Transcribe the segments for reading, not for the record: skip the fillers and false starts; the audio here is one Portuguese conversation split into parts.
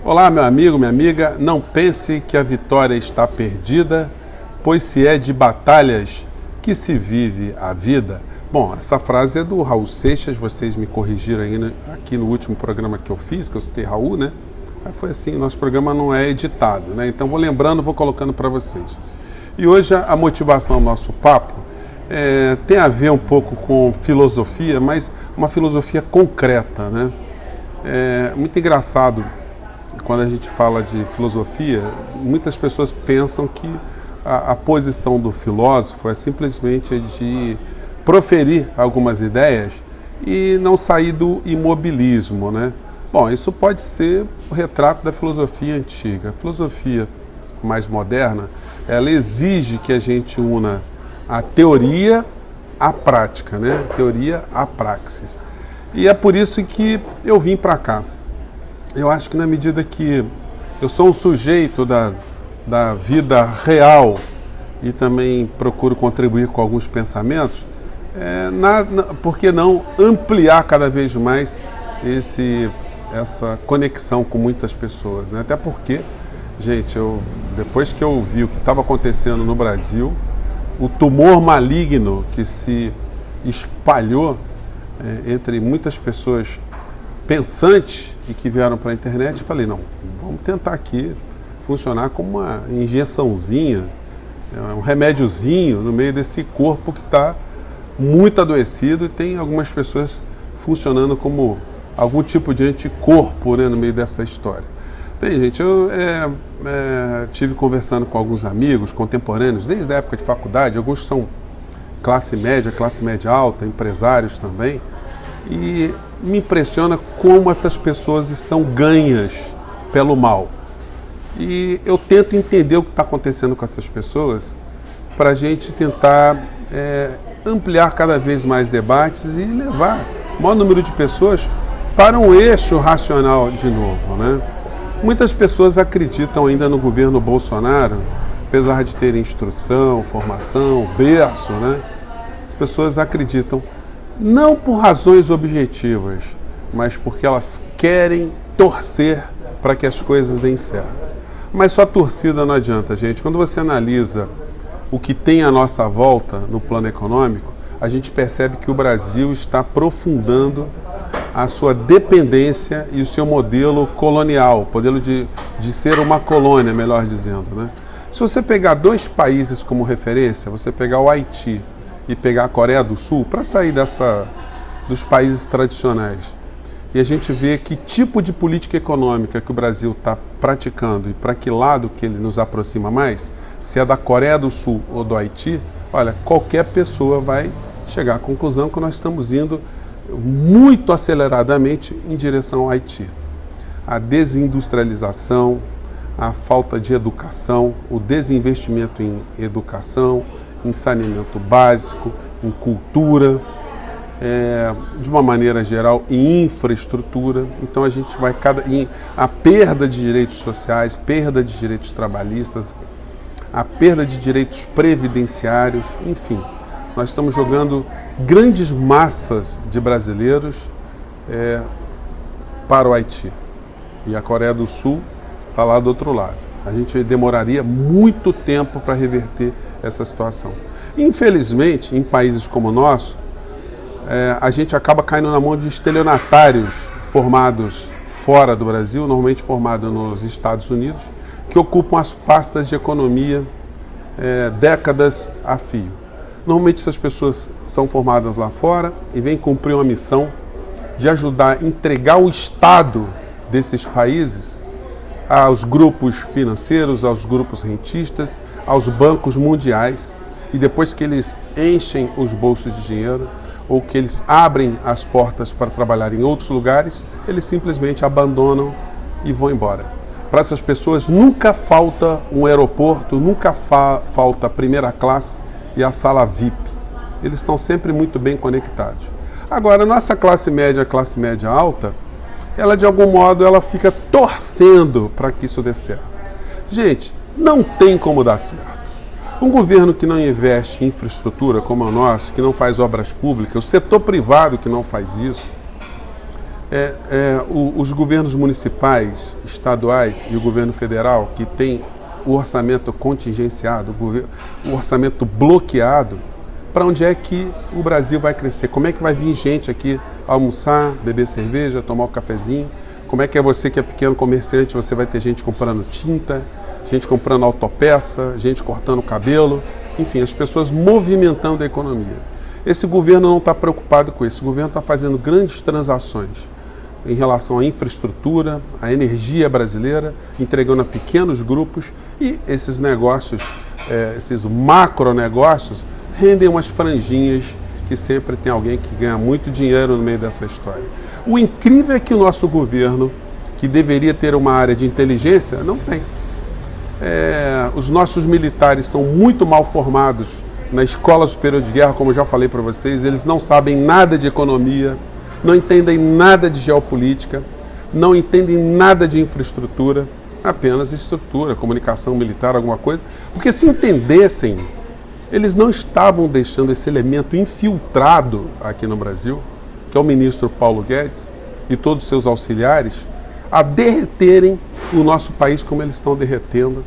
Olá, meu amigo, minha amiga, não pense que a vitória está perdida, pois se é de batalhas que se vive a vida. Bom, essa frase é do Raul Seixas, vocês me corrigiram ainda aqui no último programa que eu fiz, que eu citei Raul, né? Foi assim, nosso programa não é editado, né? Então vou lembrando, vou colocando para vocês. E hoje a motivação do nosso papo tem a ver um pouco com filosofia, mas uma filosofia concreta, né? É muito engraçado. Quando a gente fala de filosofia, muitas pessoas pensam que a posição do filósofo é simplesmente de proferir algumas ideias e não sair do imobilismo, né? Bom, isso pode ser o retrato da filosofia antiga. A filosofia mais moderna, ela exige que a gente una a teoria à prática, né? Teoria à praxis. E é por isso que eu vim para cá. Eu acho que na medida que eu sou um sujeito da vida real e também procuro contribuir com alguns pensamentos, por que não ampliar cada vez mais essa conexão com muitas pessoas, né? Até porque, gente, depois que eu vi o que estava acontecendo no Brasil, o tumor maligno que se espalhou entre muitas pessoas pensantes e que vieram para a internet, falei, não, vamos tentar aqui funcionar como uma injeçãozinha, um remédiozinho no meio desse corpo que está muito adoecido e tem algumas pessoas funcionando como algum tipo de anticorpo, né, no meio dessa história. Bem, gente, eu tive conversando com alguns amigos contemporâneos, desde a época de faculdade, alguns são classe média alta, empresários também, e me impressiona como essas pessoas estão ganhas pelo mal. E eu tento entender o que está acontecendo com essas pessoas para a gente tentar ampliar cada vez mais debates e levar o maior número de pessoas para um eixo racional de novo, né? Muitas pessoas acreditam ainda no governo Bolsonaro, apesar de terem instrução, formação, berço, né? As pessoas acreditam não por razões objetivas, mas porque elas querem torcer para que as coisas deem certo. Mas só torcida não adianta, gente. Quando você analisa o que tem à nossa volta no plano econômico, a gente percebe que o Brasil está aprofundando a sua dependência e o seu modelo colonial, o modelo de ser uma colônia, melhor dizendo, né? Se você pegar dois países como referência, você pegar o Haiti e pegar a Coreia do Sul, para sair dos países tradicionais, e a gente vê que tipo de política econômica que o Brasil está praticando e para que lado que ele nos aproxima mais, se é da Coreia do Sul ou do Haiti, olha, qualquer pessoa vai chegar à conclusão que nós estamos indo muito aceleradamente em direção ao Haiti. A desindustrialização, a falta de educação, o desinvestimento em educação, em saneamento básico, em cultura, de uma maneira geral, em infraestrutura. Então a gente vai a perda de direitos sociais, perda de direitos trabalhistas, a perda de direitos previdenciários, enfim. Nós estamos jogando grandes massas de brasileiros para o Haiti. E a Coreia do Sul está lá do outro lado. A gente demoraria muito tempo para reverter essa situação. Infelizmente, em países como o nosso, a gente acaba caindo na mão de estelionatários formados fora do Brasil, normalmente formados nos Estados Unidos, que ocupam as pastas de economia décadas a fio. Normalmente essas pessoas são formadas lá fora e vêm cumprir uma missão de ajudar a entregar o Estado desses países aos grupos financeiros, aos grupos rentistas, aos bancos mundiais, e depois que eles enchem os bolsos de dinheiro ou que eles abrem as portas para trabalhar em outros lugares, eles simplesmente abandonam e vão embora. Para essas pessoas nunca falta um aeroporto, nunca falta a primeira classe e a sala VIP. Eles estão sempre muito bem conectados. Agora, a nossa classe média alta, ela de algum modo ela fica torcendo para que isso dê certo. Gente, não tem como dar certo. Um governo que não investe em infraestrutura como é o nosso, que não faz obras públicas, o setor privado que não faz isso, Os governos municipais, estaduais e o governo federal, que tem o orçamento contingenciado, o orçamento bloqueado, para onde é que o Brasil vai crescer? Como é que vai vir gente aqui almoçar, beber cerveja, tomar um cafezinho? Como é que você que é pequeno comerciante, você vai ter gente comprando tinta, gente comprando autopeça, gente cortando cabelo, enfim, as pessoas movimentando a economia. Esse governo não está preocupado com isso, o governo está fazendo grandes transações em relação à infraestrutura, à energia brasileira, entregando a pequenos grupos, e esses negócios, esses macronegócios, rendem umas franjinhas que sempre tem alguém que ganha muito dinheiro no meio dessa história. O incrível é que o nosso governo, que deveria ter uma área de inteligência, não tem. Os nossos militares são muito mal formados na Escola Superior de Guerra, como eu já falei para vocês, eles não sabem nada de economia, não entendem nada de geopolítica, não entendem nada de infraestrutura, apenas estrutura, comunicação militar, alguma coisa, porque se entendessem, eles não estavam deixando esse elemento infiltrado aqui no Brasil, que é o ministro Paulo Guedes e todos os seus auxiliares, a derreterem o nosso país como eles estão derretendo,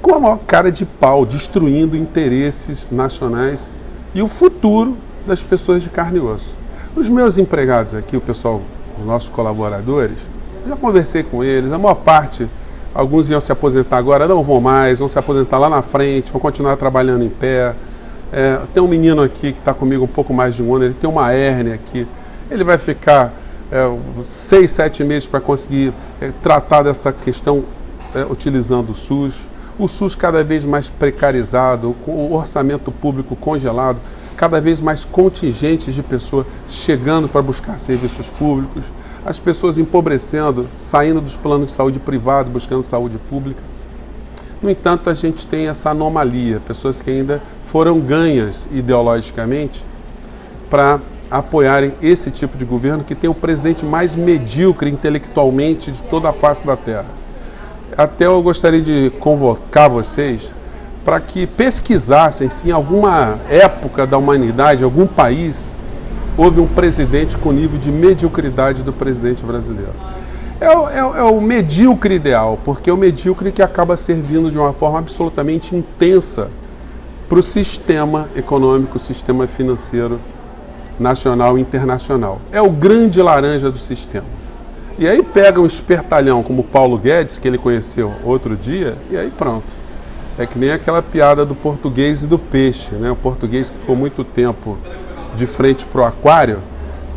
com a maior cara de pau, destruindo interesses nacionais e o futuro das pessoas de carne e osso. Os meus empregados aqui, o pessoal, os nossos colaboradores, eu já conversei com eles, a maior parte, alguns iam se aposentar agora, não vão mais, vão se aposentar lá na frente, vão continuar trabalhando em pé. Tem um menino aqui que está comigo um pouco mais de um ano, ele tem uma hérnia aqui, ele vai ficar 6, 7 meses para conseguir tratar dessa questão utilizando o SUS. O SUS cada vez mais precarizado, com o orçamento público congelado, cada vez mais contingentes de pessoas chegando para buscar serviços públicos, as pessoas empobrecendo, saindo dos planos de saúde privado, buscando saúde pública. No entanto, a gente tem essa anomalia, pessoas que ainda foram ganhas ideologicamente para apoiarem esse tipo de governo que tem o presidente mais medíocre intelectualmente de toda a face da Terra. Até eu gostaria de convocar vocês para que pesquisassem se em alguma época da humanidade, algum país, houve um presidente com nível de mediocridade do presidente brasileiro. É o medíocre ideal, porque é o medíocre que acaba servindo de uma forma absolutamente intensa para o sistema econômico, o sistema financeiro nacional e internacional. É o grande laranja do sistema. E aí pega um espertalhão como o Paulo Guedes, que ele conheceu outro dia, e aí pronto. É que nem aquela piada do português e do peixe, né? O português que ficou muito tempo de frente para o aquário,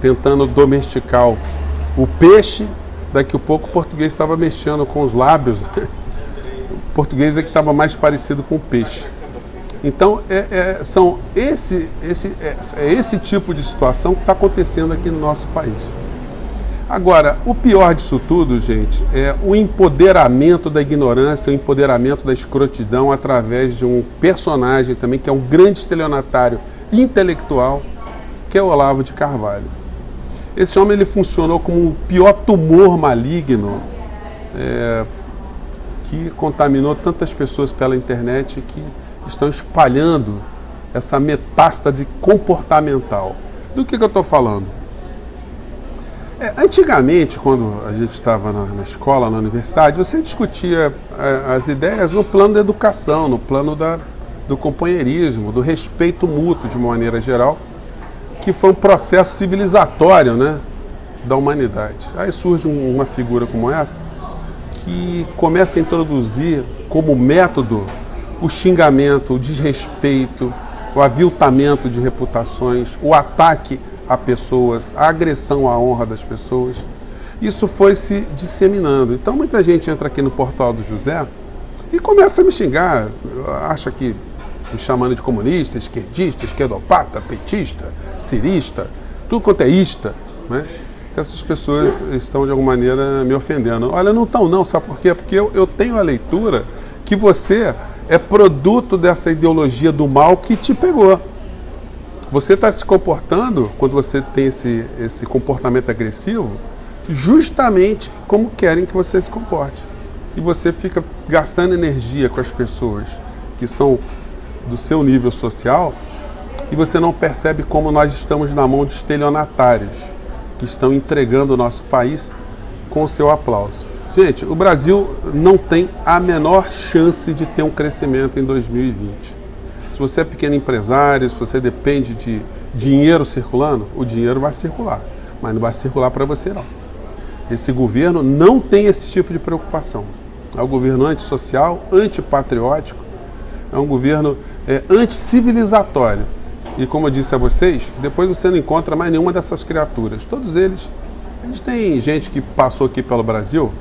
tentando domesticar o peixe, daqui a pouco o português estava mexendo com os lábios, né? O português é que estava mais parecido com o peixe. Então, esse tipo de situação que está acontecendo aqui no nosso país. Agora, o pior disso tudo, gente, é o empoderamento da ignorância, o empoderamento da escrotidão através de um personagem também que é um grande estelionatário intelectual, que é o Olavo de Carvalho. Esse homem ele funcionou como o pior tumor maligno que contaminou tantas pessoas pela internet que estão espalhando essa metástase comportamental. Do que eu estou falando? Antigamente, quando a gente estava na escola, na universidade, você discutia as ideias no plano da educação, no plano do companheirismo, do respeito mútuo, de uma maneira geral, que foi um processo civilizatório, né, da humanidade. Aí surge uma figura como essa, que começa a introduzir como método o xingamento, o desrespeito, o aviltamento de reputações, o ataque a pessoas, a agressão à honra das pessoas. Isso foi se disseminando. Então muita gente entra aqui no Portal do José e começa a me xingar, acha que me chamando de comunista, esquerdista, esquerdopata, petista, cirista, tudo quanto é ista, né? Que essas pessoas estão de alguma maneira me ofendendo. Olha, não estão não, sabe por quê? Porque eu tenho a leitura que você é produto dessa ideologia do mal que te pegou. Você está se comportando, quando você tem esse comportamento agressivo, justamente como querem que você se comporte. E você fica gastando energia com as pessoas que são do seu nível social e você não percebe como nós estamos na mão de estelionatários que estão entregando o nosso país com o seu aplauso. Gente, o Brasil não tem a menor chance de ter um crescimento em 2020. Se você é pequeno empresário, se você depende de dinheiro circulando, o dinheiro vai circular, mas não vai circular para você não. Esse governo não tem esse tipo de preocupação. É um governo antissocial, antipatriótico, é um governo anticivilizatório. E como eu disse a vocês, depois você não encontra mais nenhuma dessas criaturas. Todos eles, a gente tem gente que passou aqui pelo Brasil,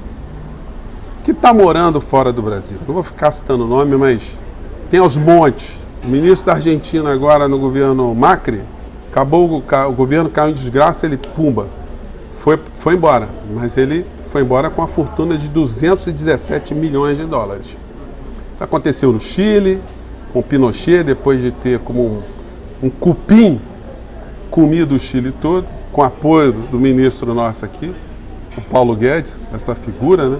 que está morando fora do Brasil. Não vou ficar citando o nome, mas tem aos montes. O ministro da Argentina agora no governo Macri, o governo caiu em desgraça, ele pumba, foi embora. Mas ele foi embora com a fortuna de 217 milhões de dólares. Isso aconteceu no Chile, com Pinochet, depois de ter como um cupim comido o Chile todo, com apoio do ministro nosso aqui, o Paulo Guedes, essa figura, né?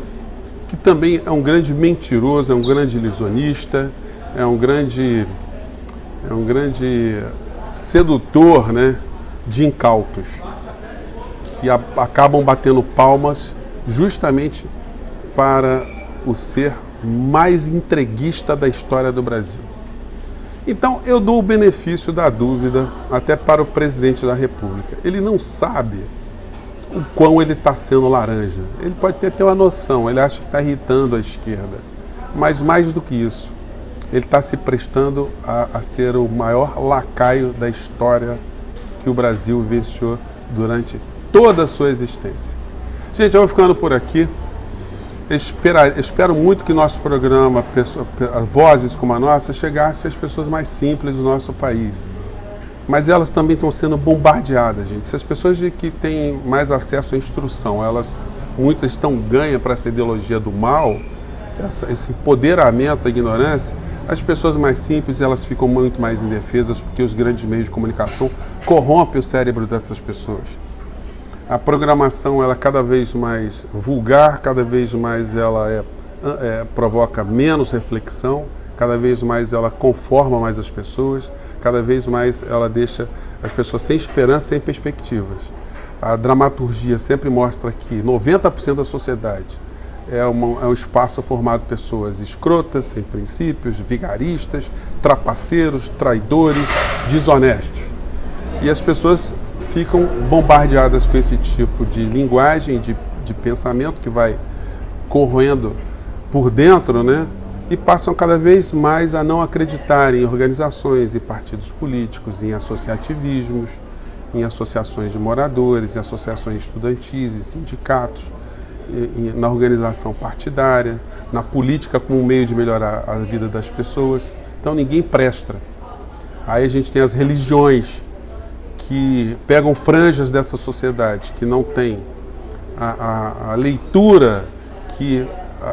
Que também é um grande mentiroso, é um grande ilusionista, é um grande sedutor, né, de incautos, que acabam batendo palmas justamente para o ser mais entreguista da história do Brasil. Então, eu dou o benefício da dúvida até para o presidente da República. Ele não sabe o quão ele está sendo laranja. Ele pode ter uma noção, ele acha que está irritando a esquerda. Mas mais do que isso, ele está se prestando a ser o maior lacaio da história que o Brasil vivenciou durante toda a sua existência. Gente, eu vou ficando por aqui. Espero muito que nosso programa, vozes como a nossa, chegasse às pessoas mais simples do nosso país. Mas elas também estão sendo bombardeadas, gente. Se as pessoas que têm mais acesso à instrução, muitas estão ganhas para essa ideologia do mal, esse empoderamento da ignorância, as pessoas mais simples, elas ficam muito mais indefesas porque os grandes meios de comunicação corrompem o cérebro dessas pessoas. A programação ela é cada vez mais vulgar, cada vez mais ela provoca menos reflexão, cada vez mais ela conforma mais as pessoas, cada vez mais ela deixa as pessoas sem esperança, sem perspectivas. A dramaturgia sempre mostra que 90% da sociedade é um espaço formado por pessoas escrotas, sem princípios, vigaristas, trapaceiros, traidores, desonestos. E as pessoas ficam bombardeadas com esse tipo de linguagem, de pensamento que vai corroendo por dentro, né? E passam cada vez mais a não acreditar em organizações, em partidos políticos, em associativismos, em associações de moradores, em associações estudantis, em sindicatos, na organização partidária, na política como um meio de melhorar a vida das pessoas. Então ninguém presta. Aí a gente tem as religiões que pegam franjas dessa sociedade, que não tem a leitura que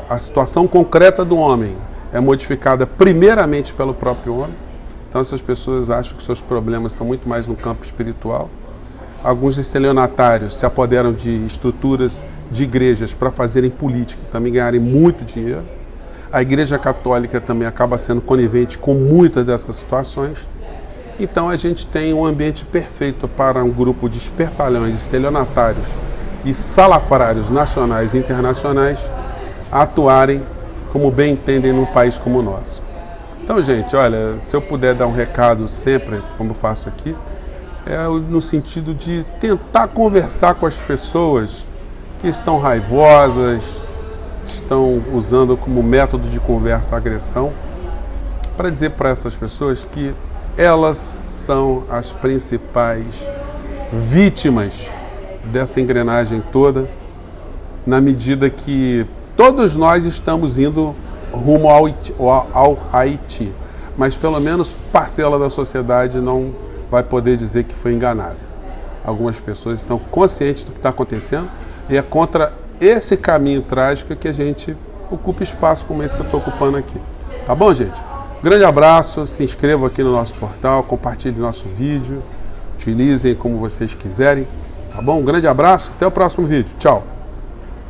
a situação concreta do homem é modificada primeiramente pelo próprio homem. Então essas pessoas acham que seus problemas estão muito mais no campo espiritual. Alguns estelionatários se apoderam de estruturas de igrejas para fazerem política e também ganharem muito dinheiro. A Igreja Católica também acaba sendo conivente com muitas dessas situações. Então a gente tem um ambiente perfeito para um grupo de espertalhões, estelionatários e salafrários nacionais e internacionais atuarem como bem entendem num país como o nosso. Então, gente, olha, se eu puder dar um recado sempre, como eu faço aqui, é no sentido de tentar conversar com as pessoas que estão raivosas, estão usando como método de conversa a agressão, para dizer para essas pessoas que elas são as principais vítimas dessa engrenagem toda, na medida que todos nós estamos indo rumo ao Haiti, mas pelo menos parcela da sociedade não vai poder dizer que foi enganada. Algumas pessoas estão conscientes do que está acontecendo e é contra esse caminho trágico que a gente ocupa espaço como esse que eu estou ocupando aqui. Tá bom, gente? Grande abraço, se inscrevam aqui no nosso portal, compartilhem nosso vídeo, utilizem como vocês quiserem. Tá bom? Um grande abraço, até o próximo vídeo. Tchau!